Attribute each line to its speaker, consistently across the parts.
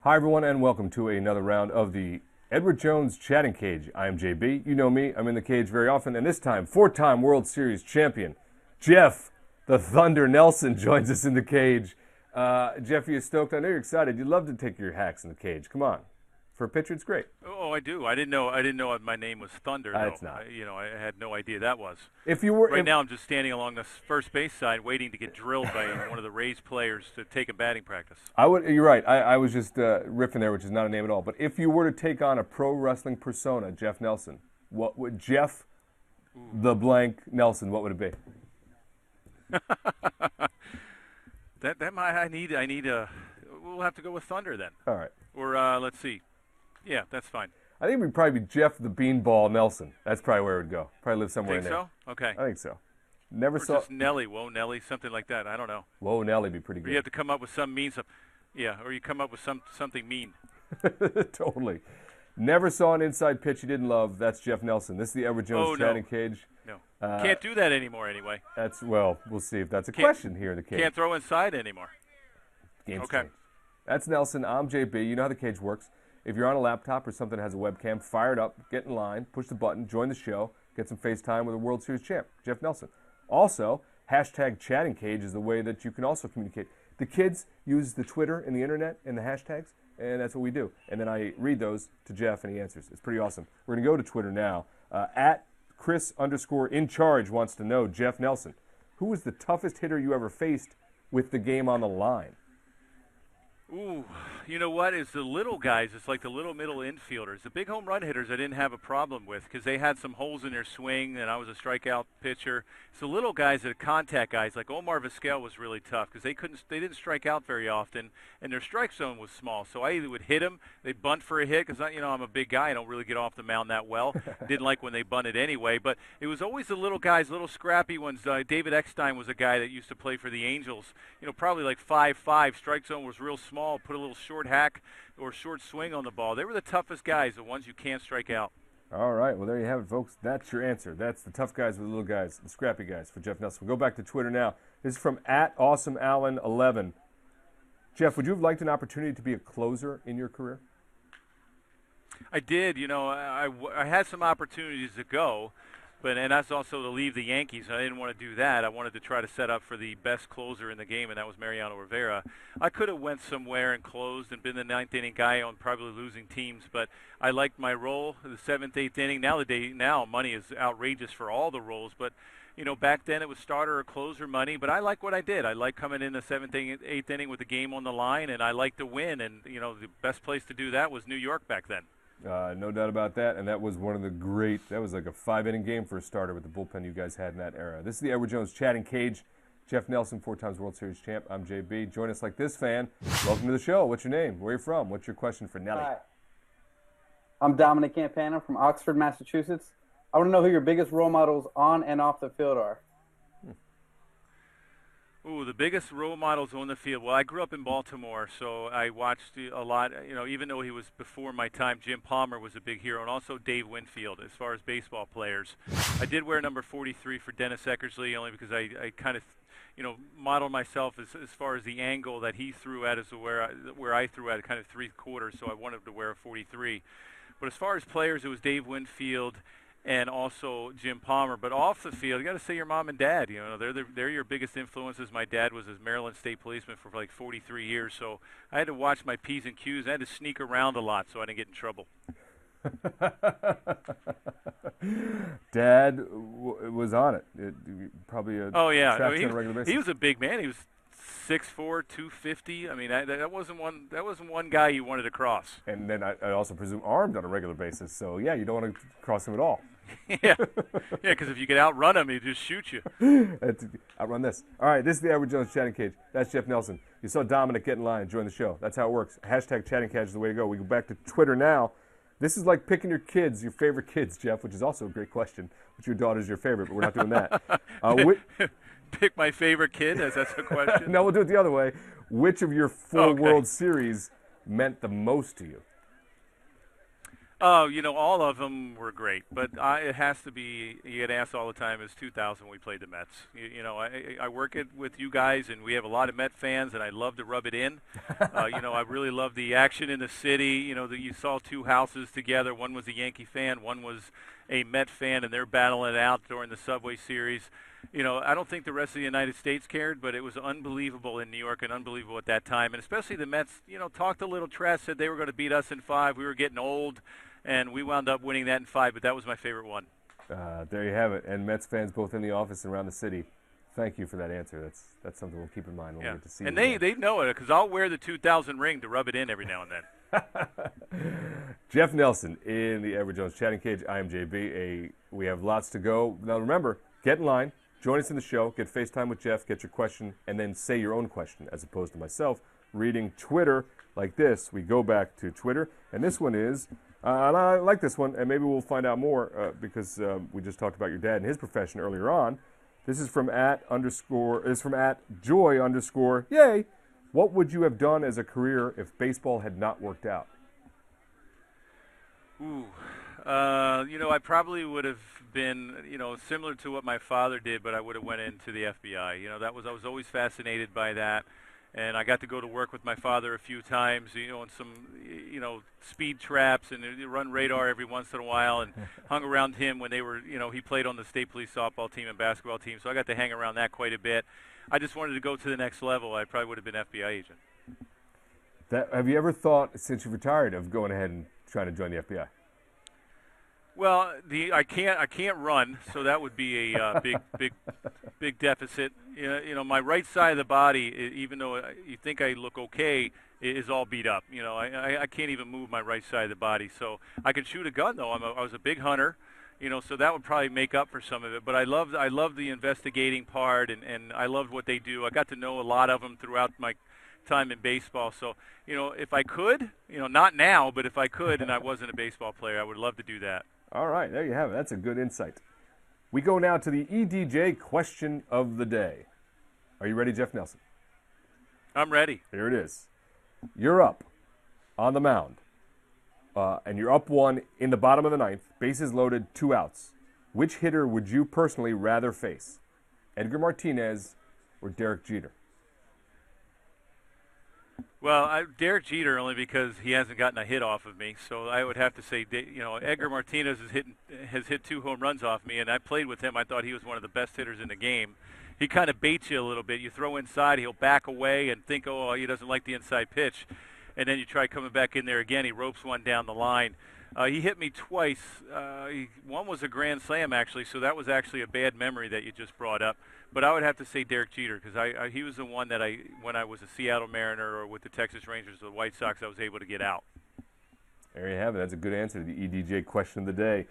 Speaker 1: Hi, everyone, and welcome to another round of the Edward Jones Chatting Cage. I am JB. You know me. I'm in the cage very often, and this time, four-time World Series champion Jeff the Thunder Nelson joins us in the cage. Jeff, are you stoked? I know you're excited. You'd love to take your hacks in the cage. Come on. For a pitcher, it's great.
Speaker 2: Oh, I do. I didn't know my name was Thunder. Though.
Speaker 1: It's not.
Speaker 2: I had no idea that was.
Speaker 1: If you were
Speaker 2: right now, I'm just standing along the first base side, waiting to get drilled by one of the Rays players to take a batting practice.
Speaker 1: You're right. I was just riffing there, which is not a name at all. But if you were to take on a pro wrestling persona, Jeff Nelson, what would Jeff the blank Nelson? What would it be?
Speaker 2: that might I need a. We'll have to go with Thunder then.
Speaker 1: All right.
Speaker 2: Or let's see. Yeah, that's fine.
Speaker 1: I think we'd probably be Jeff the Beanball Nelson. That's probably where it would go. Probably live somewhere
Speaker 2: in
Speaker 1: there.
Speaker 2: Think so? Okay.
Speaker 1: I think so. Never
Speaker 2: or
Speaker 1: saw.
Speaker 2: Just Nelly, whoa Nelly, something like that. I don't know.
Speaker 1: Whoa Nelly be pretty good.
Speaker 2: Or you have to come up with some mean stuff. Yeah, or you come up with something mean.
Speaker 1: Totally. Never saw an inside pitch you didn't love. That's Jeff Nelson. This is the Edward Jones Chatting Cage.
Speaker 2: No. Can't do that anymore anyway.
Speaker 1: We'll see if that's a question here in the cage.
Speaker 2: Can't throw inside anymore.
Speaker 1: Game's changed. That's Nelson. I'm JB. You know how the cage works. If you're on a laptop or something that has a webcam, fire it up, get in line, push the button, join the show, get some FaceTime with a World Series champ, Jeff Nelson. Also, hashtag Chatting Cage is the way that you can also communicate. The kids use the Twitter and the internet and the hashtags, and that's what we do. And then I read those to Jeff, and he answers. It's pretty awesome. We're going to go to Twitter now. At Chris_InCharge wants to know, Jeff Nelson, who was the toughest hitter you ever faced with the game on the line?
Speaker 2: Ooh, you know what? It's the little guys. It's like the little middle infielders. The big home run hitters I didn't have a problem with because they had some holes in their swing, and I was a strikeout pitcher. It's the little guys that are contact guys, like Omar Vizquel was really tough because they didn't strike out very often, and their strike zone was small. So I either would hit them, they'd bunt for a hit because I'm a big guy. I don't really get off the mound that well. Didn't like when they bunted anyway, but it was always the little guys, little scrappy ones. David Eckstein was a guy that used to play for the Angels. Probably like 5'5". Strike zone was real small. Put a little short hack or short swing on the ball. They were the toughest guys, the ones you can't strike out.
Speaker 1: All right. Well, there you have it, folks. That's your answer. That's the tough guys with the little guys, the scrappy guys for Jeff Nelson. We'll go back to Twitter now. This is from @AwesomeAllen11. Jeff, would you have liked an opportunity to be a closer in your career?
Speaker 2: I did. I had some opportunities to go. And that's also to leave the Yankees. I didn't want to do that. I wanted to try to set up for the best closer in the game, and that was Mariano Rivera. I could have went somewhere and closed and been the ninth inning guy on probably losing teams, but I liked my role, the seventh, eighth inning. Now money is outrageous for all the roles, but back then it was starter or closer money. But I like what I did. I like coming in the seventh, eighth inning with the game on the line, and I like to win. And the best place to do that was New York back then.
Speaker 1: No doubt about that, and that was one of the that was like a 5-inning game for a starter with the bullpen you guys had in that era. This is the Edward Jones Chatting Cage. Jeff Nelson, 4 times World Series champ. I'm JB. Join us like this, fan. Welcome to the show. What's your name? Where are you from? What's your question for Nelly?
Speaker 3: Hi. I'm Dominic Campana from Oxford, Massachusetts. I want to know who your biggest role models on and off the field are.
Speaker 2: Ooh, the biggest role models on the field. Well, I grew up in Baltimore, so I watched a lot. Even though he was before my time, Jim Palmer was a big hero, and also Dave Winfield as far as baseball players. I did wear number 43 for Dennis Eckersley only because I kind of, modeled myself as far as the angle that he threw at as where I threw at, kind of 3/4, so I wanted to wear a 43. But as far as players, it was Dave Winfield and also Jim Palmer. But off the field, you got to say your mom and dad. They're your biggest influences. My dad was a Maryland State policeman for like 43 years, so I had to watch my P's and Q's. I had to sneak around a lot so I didn't get in trouble.
Speaker 1: Dad was on it. Probably a
Speaker 2: on a
Speaker 1: regular basis.
Speaker 2: He was a big man. He was 6'4", 250. I mean, that wasn't one guy you wanted to cross.
Speaker 1: And then I also presume armed on a regular basis. So yeah, you don't want to cross him at all.
Speaker 2: yeah, because if you could outrun him, he'd just shoot you.
Speaker 1: Outrun this. All right, this is the Edward Jones Chatting Cage. That's Jeff Nelson. You saw Dominic get in line and join the show. That's how it works. Hashtag Chatting Cage is the way to go. We go back to Twitter now. This is like picking your favorite kids, Jeff, which is also a great question. Which your daughter's your favorite, but we're not doing that.
Speaker 2: Pick my favorite kid? That's a question?
Speaker 1: No, we'll do it the other way. Which of your 4 World Series meant the most to you?
Speaker 2: Oh, all of them were great, but it has to be. You get asked all the time. Is 2000 when we played the Mets? I work it with you guys, and we have a lot of Met fans, and I love to rub it in. I really love the action in the city. That you saw two houses together. One was a Yankee fan, one was a Met fan, and they're battling it out during the Subway Series. I don't think the rest of the United States cared, but it was unbelievable in New York and unbelievable at that time, and especially the Mets. Talked a little trash, said they were going to beat us in 5. We were getting old. And we wound up winning that in 5, but that was my favorite one.
Speaker 1: There you have it. And Mets fans both in the office and around the city, thank you for that answer. That's something we'll keep in mind when we get to see you.
Speaker 2: And they know it, because I'll wear the 2000 ring to rub it in every now and
Speaker 1: then. Jeff Nelson in the Edward Jones Chatting Cage. I am JB. We have lots to go. Now remember, get in line, join us in the show, get FaceTime with Jeff, get your question, and then say your own question, as opposed to myself reading Twitter like this. We go back to Twitter, and this one is... and I like this one, and maybe we'll find out more because we just talked about your dad and his profession earlier on. This is from @joy_yay. What would you have done as a career if baseball had not worked out?
Speaker 2: I probably would have been, similar to what my father did, but I would have went into the FBI. I was always fascinated by that. And I got to go to work with my father a few times, on some, speed traps and run radar every once in a while, and hung around him when they were, he played on the state police softball team and basketball team, so I got to hang around that quite a bit. I just wanted to go to the next level. I probably would have been FBI agent.
Speaker 1: Have you ever thought, since you've retired, of going ahead and trying to join the FBI?
Speaker 2: Well, I can't run, so that would be a big deficit. My right side of the body, even though you think I look okay, is all beat up. I can't even move my right side of the body. So I can shoot a gun though. I was a big hunter, so that would probably make up for some of it. But I love the investigating part, and I loved what they do. I got to know a lot of them throughout my time in baseball. So if I could, not now, but if I could, and I wasn't a baseball player, I would love to do that.
Speaker 1: All right, there you have it. That's a good insight. We go now to the EDJ question of the day. Are you ready, Jeff Nelson?
Speaker 2: I'm ready.
Speaker 1: Here it is. You're up on the mound, and you're up 1 in the bottom of the 9th, bases loaded, 2 outs. Which hitter would you personally rather face, Edgar Martinez or Derek Jeter?
Speaker 2: Well, Derek Jeter, only because he hasn't gotten a hit off of me. So I would have to say, Edgar Martinez has hit 2 home runs off me, and I played with him. I thought he was one of the best hitters in the game. He kind of baits you a little bit. You throw inside, he'll back away and think, oh, he doesn't like the inside pitch. And then you try coming back in there again. He ropes one down the line. He hit me twice. One was a grand slam, actually, so that was actually a bad memory that you just brought up. But I would have to say Derek Jeter, because he was the one that when I was a Seattle Mariner or with the Texas Rangers or the White Sox, I was able to get out.
Speaker 1: There you have it. That's a good answer to the EDJ question of the day.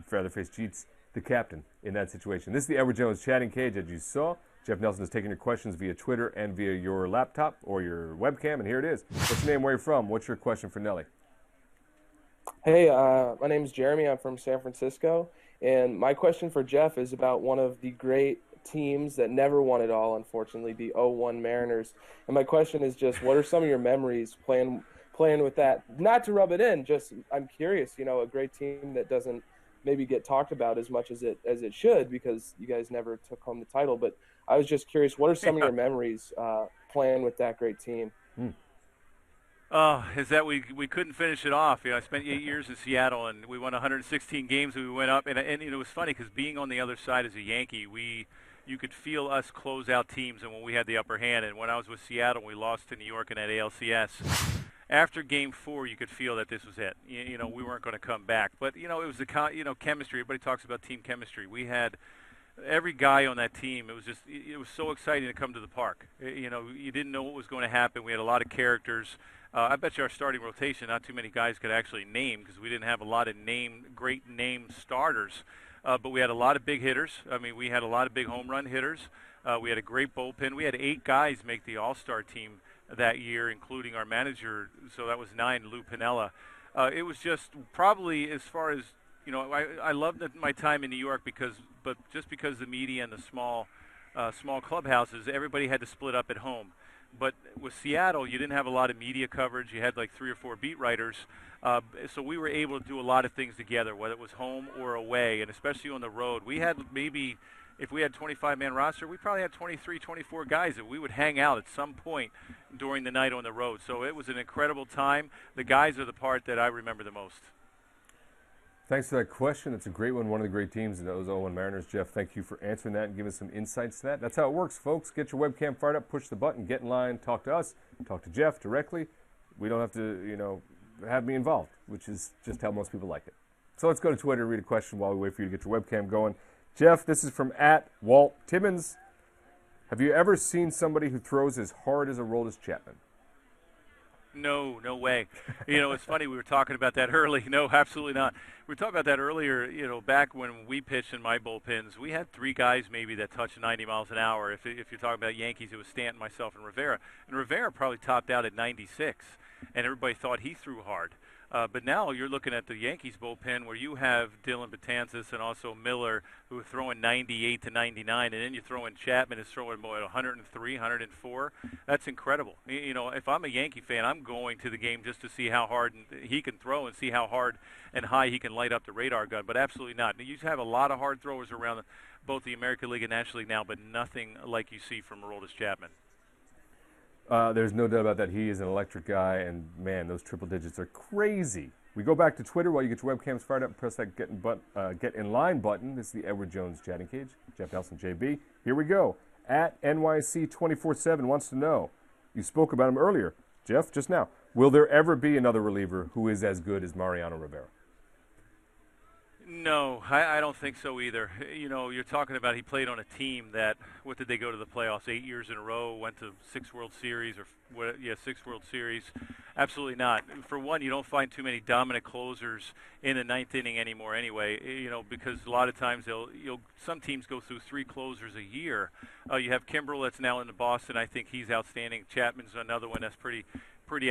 Speaker 1: Featherface cheats the captain in that situation. This is the Edward Jones Chatting Cage, as you saw. Jeff Nelson is taking your questions via Twitter and via your laptop or your webcam, and here it is. What's your name, where you're from? What's your question for Nelly?
Speaker 4: Hey, my name is Jeremy. I'm from San Francisco, and my question for Jeff is about one of the great teams that never won it all, unfortunately, the 01 Mariners. And my question is just, what are some of your memories playing with that? Not to rub it in, just I'm curious, a great team that doesn't maybe get talked about as much as it should, because you guys never took home the title. But I was just curious, what are some of your memories playing with that great team?
Speaker 2: Is that we couldn't finish it off. I spent 8 years in Seattle, and we won 116 games, and we went up. And it was funny because being on the other side as a Yankee, you could feel us close out teams, and when we had the upper hand. And when I was with Seattle, we lost to New York in that ALCS. After Game 4, you could feel that this was it. We weren't going to come back. But it was the chemistry. Everybody talks about team chemistry. We had every guy on that team. It was so exciting to come to the park. You didn't know what was going to happen. We had a lot of characters. I bet you our starting rotation, not too many guys could actually name, because we didn't have a lot of great name starters. But we had a lot of big hitters. I mean, we had a lot of big home run hitters. We had a great bullpen. We had 8 guys make the All-Star team that year, including our manager. So that was 9, Lou Piniella. It was just probably, as far as, I loved my time in New York because the media and the small clubhouses, everybody had to split up at home. But with Seattle, you didn't have a lot of media coverage. You had like 3 or 4 beat writers. So we were able to do a lot of things together, whether it was home or away, and especially on the road. We had maybe, if we had 25-man roster, we probably had 23, 24 guys that we would hang out at some point during the night on the road. So it was an incredible time. The guys are the part that I remember the most.
Speaker 1: Thanks for that question. It's a great one. One of the great teams, those 0-1 Mariners. Jeff, thank you for answering that and giving us some insights to that. That's how it works, folks. Get your webcam fired up, push the button, get in line, talk to us, talk to Jeff directly. We don't have to, have me involved, which is just how most people like it. So let's go to Twitter and read a question while we wait for you to get your webcam going. Jeff, this is from @WaltTimmons. Have you ever seen somebody who throws as hard as Aroldis Chapman?
Speaker 2: No way. It's funny, we were talking about that early. No, absolutely not. We were talking about that earlier, back when we pitched in my bullpens, we had 3 guys maybe that touched 90 miles an hour. If you're talking about Yankees, it was Stanton, myself, and Rivera. And Rivera probably topped out at 96, and everybody thought he threw hard. But now you're looking at the Yankees bullpen where you have Dylan Betances and also Miller who are throwing 98 to 99, and then you throw in Chapman is throwing 103, 104. That's incredible. If I'm a Yankee fan, I'm going to the game just to see how hard he can throw and see how hard and high he can light up the radar gun, but absolutely not. You have a lot of hard throwers around both the American League and National League now, but nothing like you see from Aroldis Chapman.
Speaker 1: There's no doubt about that. He is an electric guy, and, man, those triple digits are crazy. We go back to Twitter while you get your webcams fired up and press that get in line button. This is the Edward Jones chatting cage. Jeff Nelson, JB. Here we go. @NYC247 wants to know, you spoke about him earlier, Jeff, just now. Will there ever be another reliever who is as good as Mariano Rivera?
Speaker 2: No, I don't think so either. You're talking about he played on a team that, what did they go to the playoffs 8 years in a row, went to 6 World Series, 6 World Series. Absolutely not. For one, you don't find too many dominant closers in the 9th inning anymore anyway, because a lot of times some teams go through 3 closers a year. You have Kimbrel that's now in the Boston. I think he's outstanding. Chapman's another one that's pretty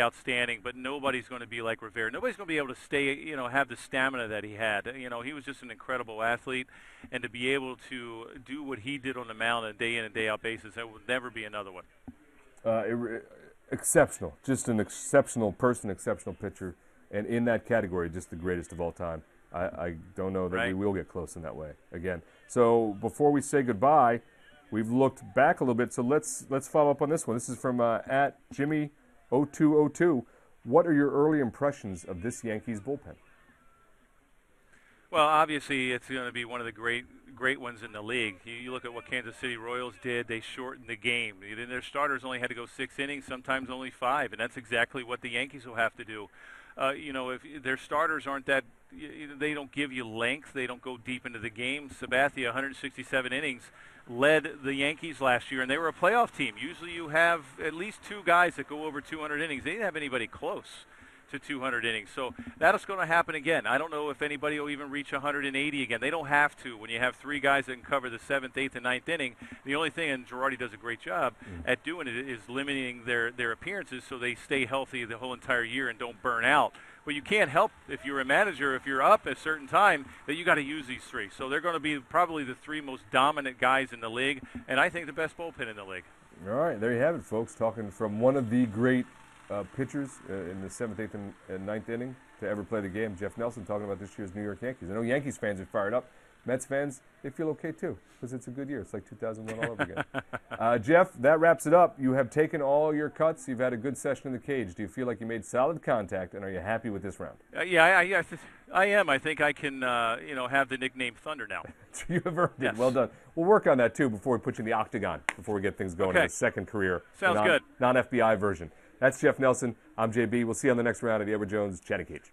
Speaker 2: outstanding, but nobody's going to be like Rivera. Nobody's going to be able to stay, have the stamina that he had. He was just an incredible athlete, and to be able to do what he did on the mound on a day in and day out basis, there will never be another one.
Speaker 1: Exceptional. Just an exceptional person, exceptional pitcher, and in that category, just the greatest of all time. I don't know that we will get close in that way again. So before we say goodbye, we've looked back a little bit, so let's follow up on this one. This is from @Jimmy0202. What are your early impressions of this Yankees bullpen?
Speaker 2: Well, obviously, it's going to be one of the great ones in the league. You look at what Kansas City Royals did. They shortened the game. Their starters only had to go 6 innings, sometimes only 5, and that's exactly what the Yankees will have to do. If their starters aren't that, they don't give you length. They don't go deep into the game. Sabathia, 167 innings, led the Yankees last year, and they were a playoff team. Usually you have at least 2 guys that go over 200 innings. They didn't have anybody close to 200 innings. So that's going to happen again. I don't know if anybody will even reach 180 again. They don't have to. When you have 3 guys that can cover the 7th, 8th, and 9th inning, the only thing, and Girardi does a great job at doing it, is limiting their appearances so they stay healthy the whole entire year and don't burn out. But you can't help, if you're a manager, if you're up at a certain time, that you got to use these 3. So they're going to be probably the 3 most dominant guys in the league, and I think the best bullpen in the league.
Speaker 1: All right, there you have it, folks. Talking from one of the great pitchers in the 7th, 8th, and 9th inning to ever play the game, Jeff Nelson, talking about this year's New York Yankees. I know Yankees fans are fired up. Mets fans, they feel okay too, because it's a good year. It's like 2001 all over again. Jeff, that wraps it up. You have taken all your cuts. You've had a good session in the cage. Do you feel like you made solid contact, and are you happy with this round?
Speaker 2: I am. I think I can, have the nickname Thunder now.
Speaker 1: You have earned it. Well done. We'll work on that too before we put you in the octagon, before we get things going in the second career.
Speaker 2: Sounds good.
Speaker 1: Non-FBI version. That's Jeff Nelson. I'm JB. We'll see you on the next round of the Edward Jones Chatting Cage.